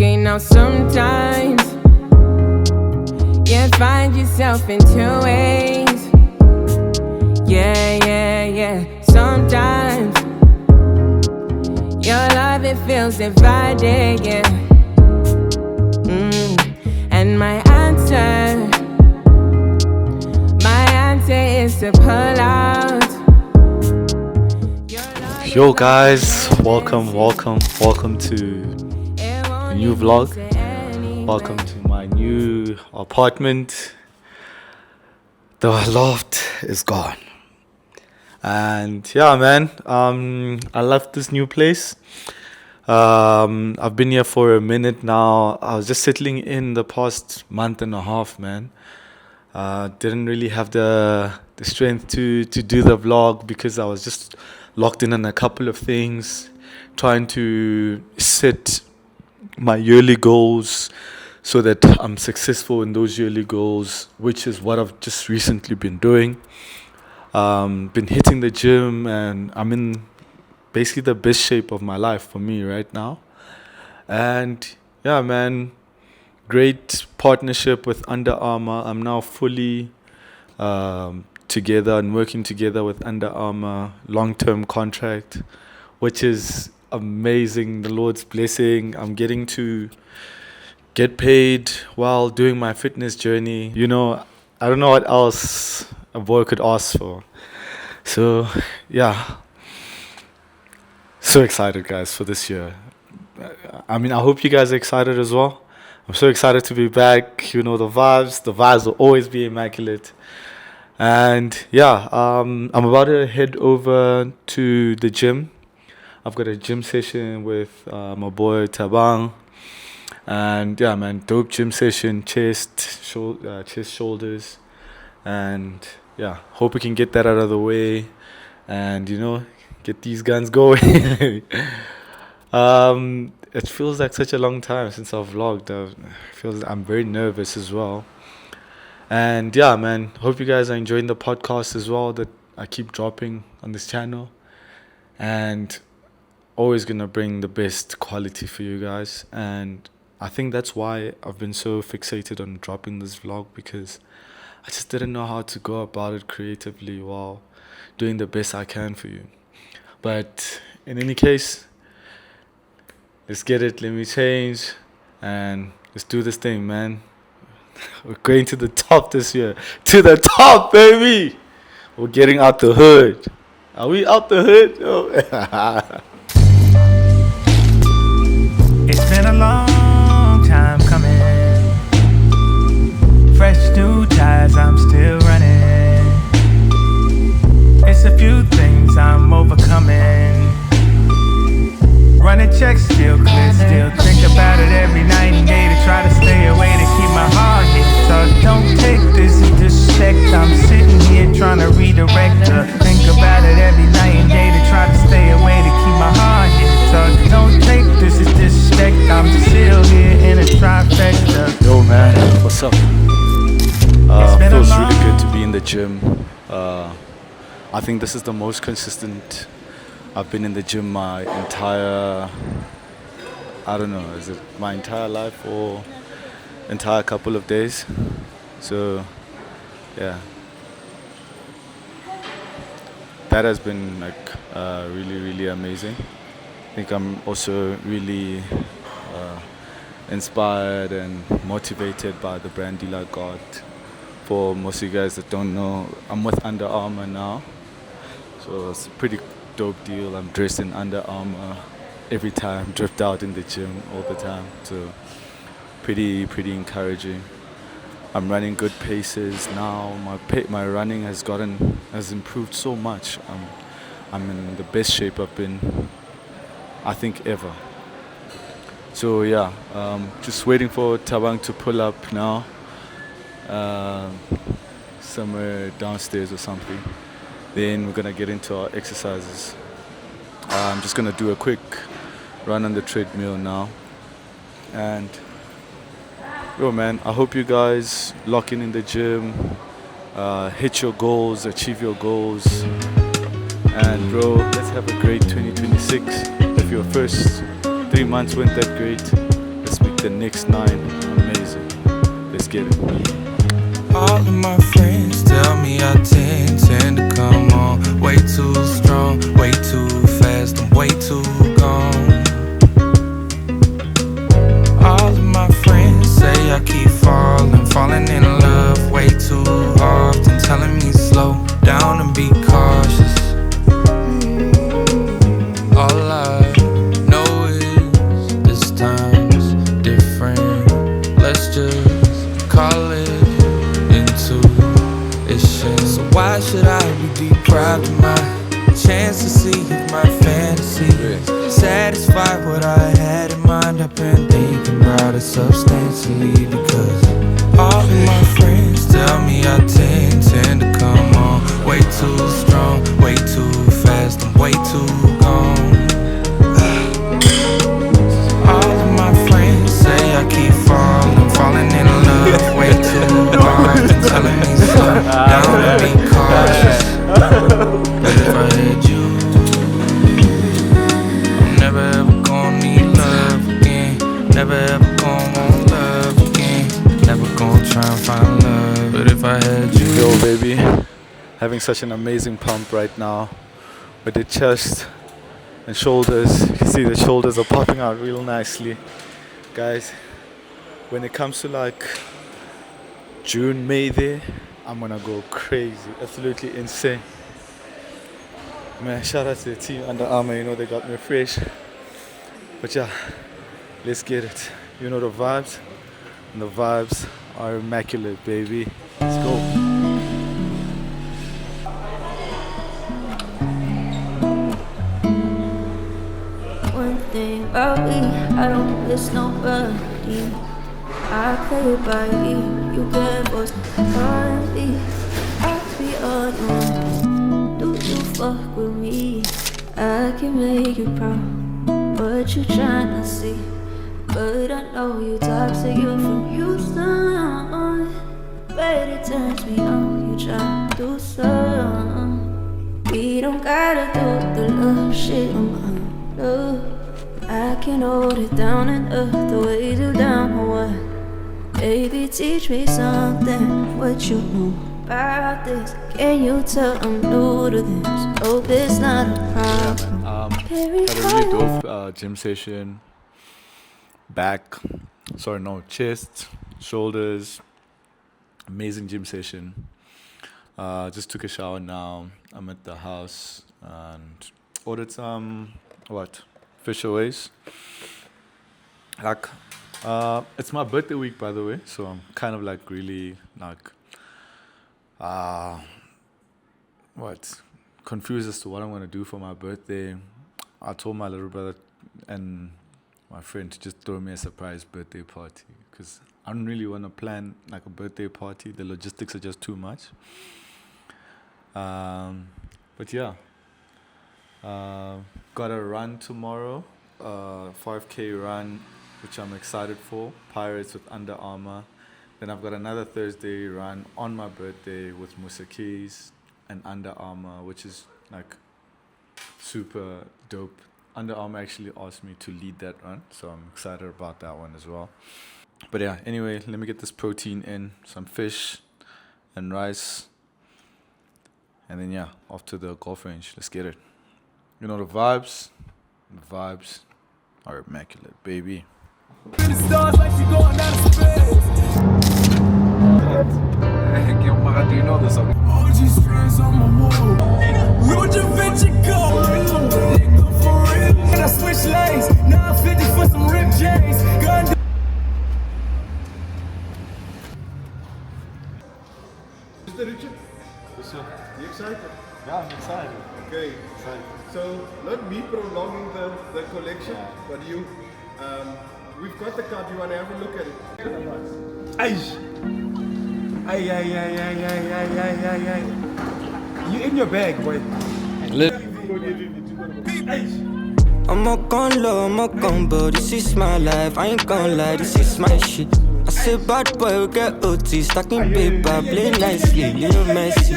Okay, now sometimes you find yourself in two ways. Yeah. Sometimes your love, it feels divided, yeah. And my answer is to pull out. Yo guys, welcome to a new vlog. Welcome to my new apartment. The loft is gone. And yeah, man, I left this new place. I've been here for a minute now. I was just settling in the past month and a half, man. Didn't really have the strength to do the vlog because I was just locked in on a couple of things, trying to set my yearly goals so that I'm successful in those yearly goals, which is what I've just recently been doing. Been hitting the gym, and I'm in basically the best shape of my life for me right now. And yeah, man, great partnership with Under Armour. I'm now fully together and working together with Under Armour, long-term contract, which is amazing. The Lord's blessing. I'm getting to get paid while doing my fitness journey. You know, I don't know what else a boy could ask for. So yeah, so excited, guys, for this year. I mean, I hope you guys are excited as well. I'm so excited to be back. You know, the vibes will always be immaculate. And yeah, I'm about to head over to the gym. I've got a gym session with my boy Tabang. And yeah, man, dope gym session, chest, shoulders. And yeah, hope we can get that out of the way and, you know, get these guns going. It feels like such a long time since I've vlogged. I'm very nervous as well. And yeah, man, hope you guys are enjoying the podcast as well that I keep dropping on this channel. And always gonna bring the best quality for you guys. And I think that's why I've been so fixated on dropping this vlog, because I just didn't know how to go about it creatively while doing the best I can for you. But in any case, let's get it, let me change, and let's do this thing, man. We're going to the top this year. To the top, baby! We're getting out the hood. Are we out the hood? Oh. It's been a long time coming. Fresh new tires, I'm still running. It's a few things I'm overcoming. Running checks, still clear, still think about it every night and day to try to stay away to keep my heart hit. So don't take this as disrespect. I'm sitting here trying to redirect her. Think about it every night and day to try to stay away to keep my heart hit. So don't take this as disrespect. I'm still here in a trifecta. Yo, man, what's up? Feels really good to be in the gym. I think this is the most consistent I've been in the gym my entire, I don't know, is it my entire life or entire couple of days? So, yeah. That has been like really, really amazing. I think I'm also really inspired and motivated by the brand Dealer God. For most of you guys that don't know, I'm with Under Armour now. So it's a pretty dope deal. I'm dressed in Under Armour every time, dripped out in the gym all the time. So pretty encouraging. I'm running good paces now. My running has improved so much. I'm in the best shape I've been, I think, ever. So yeah, just waiting for Tabang to pull up now. Somewhere downstairs or something. Then we're gonna get into our exercises. I'm just gonna do a quick run on the treadmill now. And yo, man, I hope you guys lock in the gym, hit your goals, achieve your goals. And bro, let's have a great 2026. If your first 3 months weren't that great, let's make the next 9 amazing. Let's get it. All of my friends tell me I tend to come on way too strong, way too fast, I'm way too gone. All of my friends say I keep falling in love way too often, telling me slow down and be cautious. All I know is this time's different. Let's just call it intuition. So why should I be deprived of my chance to see if my fantasy satisfy what I had in mind? I've been thinking about it substantially, because all of my friends tell me I tend to come on way too strong, way too fast, I'm way too gone. All of my friends say I keep falling in love way too hard, and telling me slow down and be cautious. But if I had you, I'm never ever gonna need love again. Never ever gonna want love again. Never gonna try and find love. But if I had you, Yo, baby, having such an amazing pump right now with the chest and shoulders. You can see the shoulders are popping out real nicely, guys. When it comes to like June, May there, I'm gonna go crazy, absolutely insane. Man, shout out to the team Under Armour, you know they got me fresh. But yeah, let's get it. You know the vibes, and the vibes are immaculate, baby. Let's go. One thing about me, I don't miss nobody. I play it by ear, you can voice on me. I'll be on your own. Do you fuck with me? I can make you proud, what you tryna see? But I know you toxic, you from Houston. But it turns me on, you try to do some. We don't gotta do the love shit on my love. I can hold it down enough the way you down or what? Baby, teach me something, what you know about this. Can you tell I'm new to this? Hope it's not a problem. Had a really dope gym session. Chest, shoulders. Amazing gym session. Just took a shower now. I'm at the house and ordered some fish aways. It's my birthday week, by the way, so I'm kind of like really confused as to what I'm gonna do for my birthday. I told my little brother and my friend to just throw me a surprise birthday party, because I don't really want to plan like a birthday party. The logistics are just too much. But yeah, got a run tomorrow, 5K run, which I'm excited for. Pirates with Under Armour. Then I've got another Thursday run on my birthday with Musa Keys and Under Armour, which is like super dope. Under Armour actually asked me to lead that run, so I'm excited about that one as well. But yeah, anyway, let me get this protein in, some fish and rice, and then yeah, off to the golf range. Let's get it. You know the vibes are immaculate, baby. The stars like she going out of space. Do you know this song? OG strands on my wall. Road adventure go. Nigga for real. And I switch lanes. 950 for some rip J's. Gun. Mr. Richard? Yes, sir. You excited? Yeah, I'm excited. Okay. So not me prolonging the collection, but you. We've got the card. You want to have a look at it? Ay. You in your bag, boy. I'm a gun low, I'm a gun, but this is my life. I ain't gon' lie, this is my shit. I said bad boy, we get OT, stacking paper, play nicely, little messy.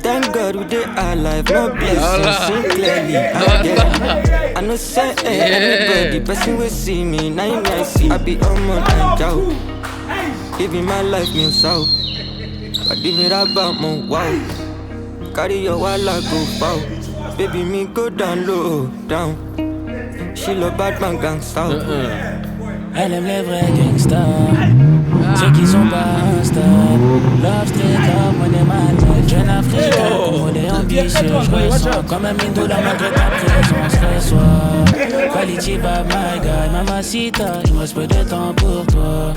Thank God we did our life, no blessings, see clearly. I get it. I know say anybody, person will see me, now you may see. I be on my and out, living my life new south. I give it about my wow. Carry your wallet, go foul. Baby, me go down low, down. She love bad man gangsta. Elle aime les vrais gangsters, ceux qui sont pas instables. Love street, love money man. Jeune africain, congolais ambitieux. J'ressens comme un mindoula malgré ta présence. Reçois quality vibe, my guy. Mamacita, il me reste peu de temps pour toi.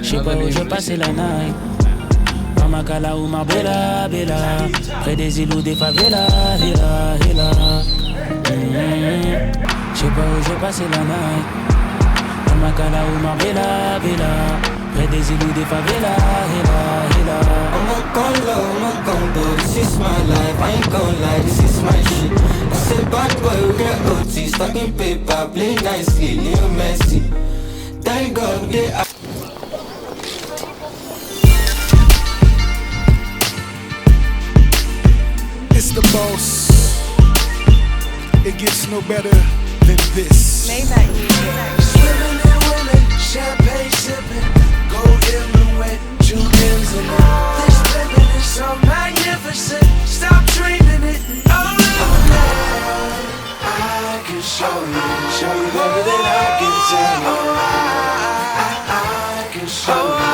J'sais pas où je passer la night. Makala ou Marbella, Bella. Près des îles ou des favelas, Hila. J'sais pas où je passer la night. Makala ou Marbella, Bella. Près des îles ou des favelas, Hila. I'm gon' low, I'm gon' go. This is my life, I ain't gon' lie, this is my shit. I said bad boy, we get OT, stacking paper, play nicely, little messy. Thank God they are. It's the boss. It gets no better than this. Swimming in women, champagne sipping, gold everywhere, Julians and all. This living is so magnificent. Stop dreaming it. Oh, I can show you everything I can tell you. I can show you.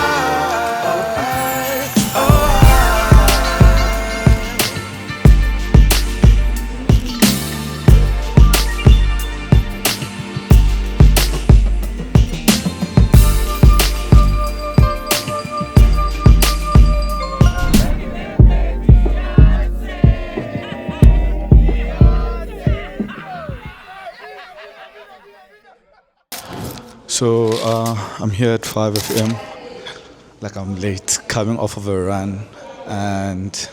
So I'm here at 5FM, like I'm late, coming off of a run, and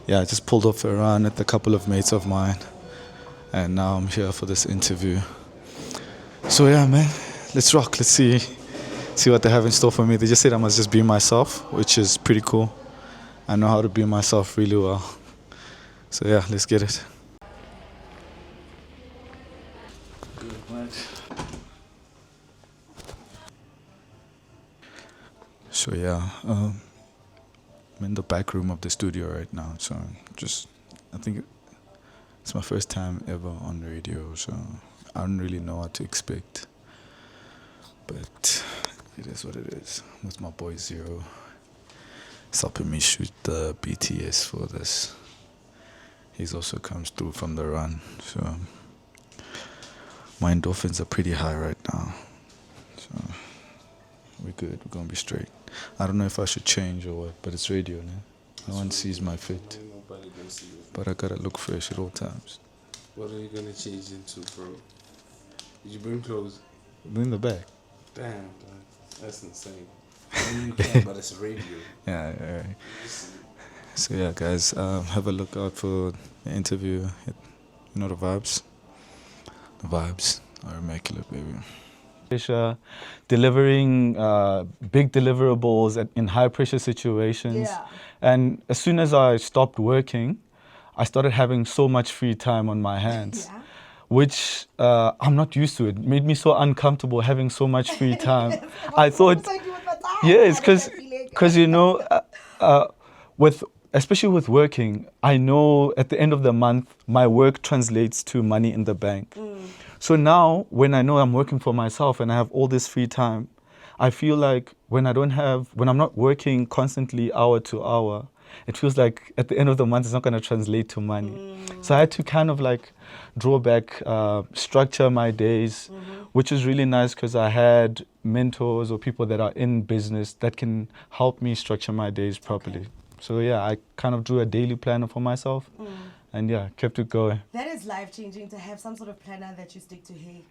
yeah, I just pulled off a run with a couple of mates of mine, and now I'm here for this interview. So yeah, man, let's rock. Let's see what they have in store for me. They just said I must just be myself, which is pretty cool. I know how to be myself really well. So yeah, let's get it. So yeah, I'm in the back room of the studio right now. So I think it's my first time ever on the radio. So I don't really know what to expect. But it is what it is. With my boy Zero, he's helping me shoot the BTS for this. He's also comes through from the run. So my endorphins are pretty high right now. So we're good. We're gonna be straight. I don't know if I should change or what, but it's radio, man. No one sees my fit. Nobody gonna see you. But I gotta look fresh at all times. What are you gonna change into, bro? Did you bring clothes? In the back. Damn, dog. That's insane. I mean, you can, but it's radio. Yeah. So yeah, guys, have a look out for the interview. You know the vibes. The vibes are immaculate, baby. Delivering big deliverables in high pressure situations. Yeah. And as soon as I stopped working, I started having so much free time on my hands, Yeah. which I'm not used to. It made me so uncomfortable having so much free time. I thought, yes, because you know, especially with working, I know at the end of the month, my work translates to money in the bank. So now, when I know I'm working for myself and I have all this free time, I feel like when I'm not working constantly hour to hour, it feels like at the end of the month, it's not going to translate to money. So I had to kind of like draw back, structure my days, which is really nice because I had mentors or people that are in business that can help me structure my days properly. So yeah, I kind of drew a daily planner for myself. And yeah, kept it going. That is life-changing to have some sort of planner that you stick to. Hey,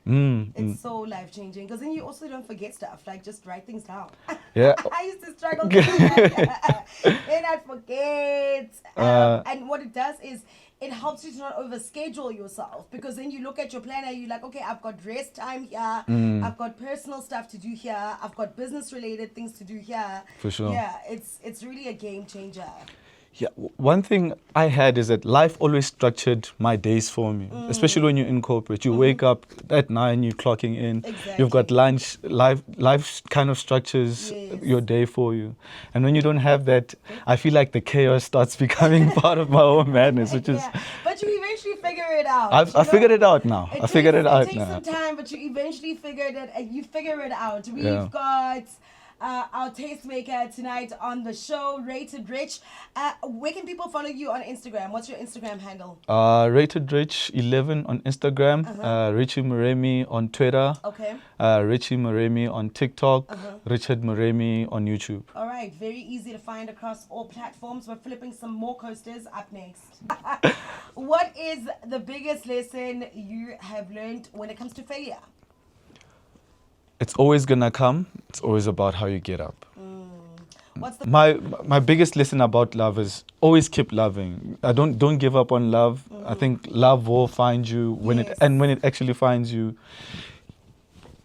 it's so life-changing because then you also don't forget stuff. Like just write things down. Yeah. I used to struggle to do that. And I'd forget. And what it does is it helps you to not overschedule yourself, because then you look at your planner, you're like, okay, I've got rest time here, I've got personal stuff to do here, I've got business related things to do here. For sure. Yeah, it's really a game changer. Yeah, one thing I had is that life always structured my days for me, especially when you're in corporate. You wake up at 9, you're clocking in, you've got lunch, life kind of structures your day for you. And when you don't have that, I feel like the chaos starts becoming part of my own madness, which is... But you eventually figure it out. I figured it out now. It takes some time, but you eventually figure it out. We've got... our tastemaker tonight on the show, Rated Rich. Where can people follow you on Instagram? What's your Instagram handle? Rated Rich 11 on Instagram, Richie Muremi on Twitter, Richie Muremi on TikTok, Richard Muremi on YouTube. All right, very easy to find across all platforms. We're flipping some more coasters up next. What is the biggest lesson you have learned when it comes to failure? It's always gonna come. It's always about how you get up. What's the my biggest lesson about love is always keep loving. Don't give up on love. I think love will find you when it actually finds you.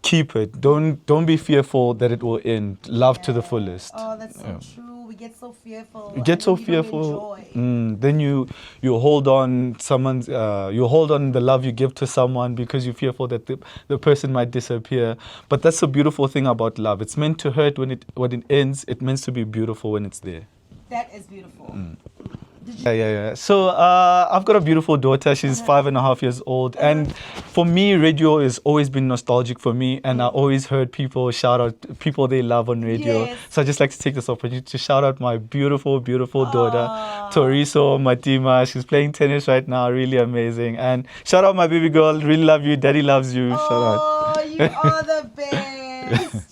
Keep it. Don't be fearful that it will end. Love to the fullest. Oh, that's so true. We get so fearful. You get so fearful. Then you hold on you hold on the love you give to someone because you're fearful that the person might disappear. But that's the beautiful thing about love. It's meant to hurt when it ends. It's meant to be beautiful when it's there. That is beautiful. Yeah. So I've got a beautiful daughter. She's 5.5 years old. And for me, radio has always been nostalgic for me. And I always heard people shout out people they love on radio. Yes. So I just like to take this opportunity to shout out my beautiful, beautiful daughter, Toriso Matima. She's playing tennis right now. Really amazing. And shout out my baby girl. Really love you. Daddy loves you. Shout out. Oh, you are the best.